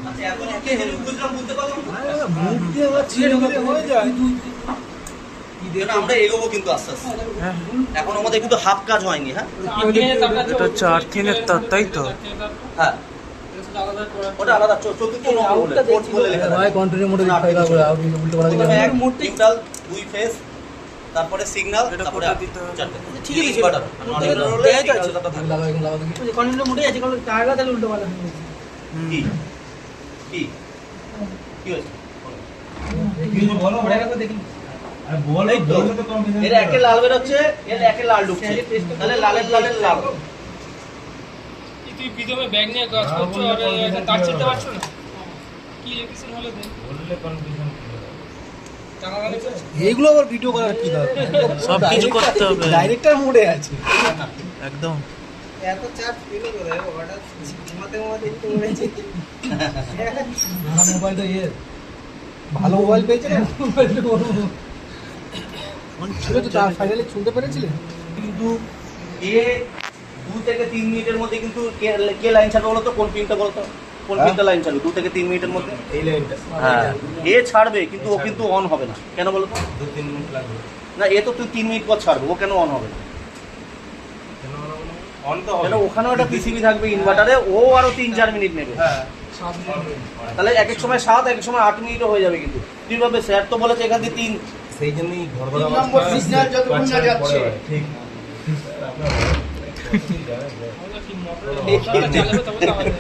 আচ্ছা এত লিখে হেলে বুঝলাম, বুঝতে পারলাম মুখ দিয়ে হয়ে যায়। আমরা এগোবো কিন্তু আস্তে আস্তে। এখন আমাদের কিন্তু হাফ কাজ হয়নি। হ্যাঁ এটা হচ্ছে আর্থিংয়ের তার, তাই তো? হ্যাঁ ওটা আলাদা চতুর্থ বলে লেখা ভাই কন্টিনিউ মোটে ফায়দা করে আর উল্টো পাল্টা দিলে এক নিউট্রাল, দুই ফেজ, তারপরে সিগন্যাল, তারপরে চারটে। ঠিকই দিছি বাটার দেয়া যাচ্ছে। লাগা এখন লাগা দেখি কন্টিনিউ মোটে আছে, কারণ টায়ারটা তাহলে উল্টো পাল্টা হয়ে গেছে। কি কি কি হয়েছে কিছু বলো ওটা একবার দেখি। আর বলো এই তো তো কম্বিনেশন এর একে লাল বের হচ্ছে, এর একে লাল ঢুকছে, তাহলে লালের লাল। তুই প্রথমে ব্যাগ নিয়ে কাজ করছো আর এটা তার চিনতে পারছো না? কি ইলেকট্রিশিয়ান হলে দেন বললে কনফিউশন টাকা গালে এইগুলো আবার ভিডিও করার কি দরকার? সব কিছু করতে হবে ডাইরেক্টর মোডে আছে একদম। এত চাপ ফিল করে ওটা ঘুমাতে ঘুমাতে একটু উড়েছে। না মোবাইলটা ভালো মোবাইল পেয়েছে না, মোবাইলটা বড় ছিল তো, তার ফাইনালি শুনতে পেরেছিলেন? কিন্তু এ 2 থেকে 3 মিনিটের মধ্যে কিন্তু কে লাইন ছাড়বে বলো তো? কোন পিনটা বলো তো? কোন পিনটা লাইন ছাড়বে 2 থেকে 3 মিনিটের মধ্যে? এই লাইনটা হ্যাঁ এ ছাড়বে, কিন্তু ও কিন্তু অন হবে না। কেন বলো তো? 2-3 মিনিট লাগবে। না এ তো তুই 3 মিনিট পর ছাড়বে, ও কেন অন হবে না? অন তো কেন ওখানেও একটা পিসিবি থাকবে ইনভার্টারে, ও আরো 3-4 মিনিট নেবে। হ্যাঁ তাহলে এক এক সময় 7, এক এক সময় 8 মিনিটও হয়ে যাবে। কিন্তু তুই ভাবে স্যার তো বলেছে এখান থেকে 3। সেই জন্যই ঘর তিন নম্বর signal যতক্ষণ না যাচ্ছে। ঠিক কি মোটর চালাবে তবে তো হবে।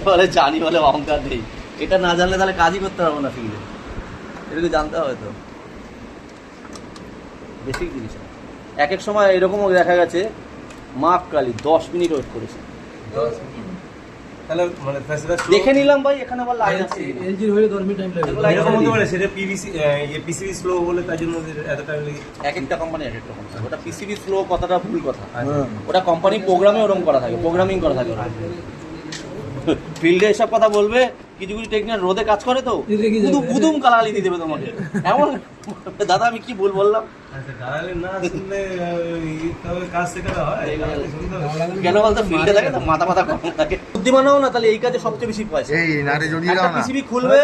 বলে জানি বলে অহংকার নেই। এটা না জানলে তাহলে কাজই করতে পারবো না ফিল্ডে। এটুকু জানতে হবে তো, বেসিক জিনিস। এক এক সময় এরকমও দেখা গেছে মাপ কালি 10 মিনিট ওয়েট করেছে। তাহলে মানে ফ্যাসিলিটি দেখে নিলাম ভাই এখানে আবার লাইন আছে। এলজির হয়ে 10 মিনিট টাইম লাগে। এগুলো এরকম হতে দিয়ে পারে সেটা পিভিসি পিসিবি স্লো বলে তাই জন্য এত টাইম লাগে। এক একটা কোম্পানি এক এক রকম। ওটা পিসিবি স্লো কথাটা ভুল কথা। ওটা কোম্পানি প্রোগ্রামে ওরকম করা থাকে, প্রোগ্রামিং করা থাকে। ফিল্ডে এসব কথা বলবে, কিছু কিছু টেকনিক্যাল রোদে কাজ করে তো বুদুম কালালি দিয়ে দেবে তোমাকে। এমন দাদা আমি কি ভুল বললাম? আচ্ছা গালালে না শুনলে তবে কাজ শেখানো হয়। কেন বলতো ফিল্ডে থাকে তো মাথা মাথা কম থাকে। বুদ্ধিমানও না, তাহলে এই কাজে সবচেয়ে বেশি পয়সা। এই নারে জড়িয়ে একটা দাও না। পিসিবি খুলবে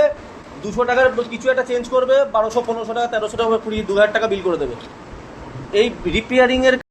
200 টাকার কিছু একটা চেঞ্জ করবে, 1200 1500 টাকা 1300 টাকা পুরি 2000 টাকা বিল করে দেবে। এই রিপেয়ারিং এর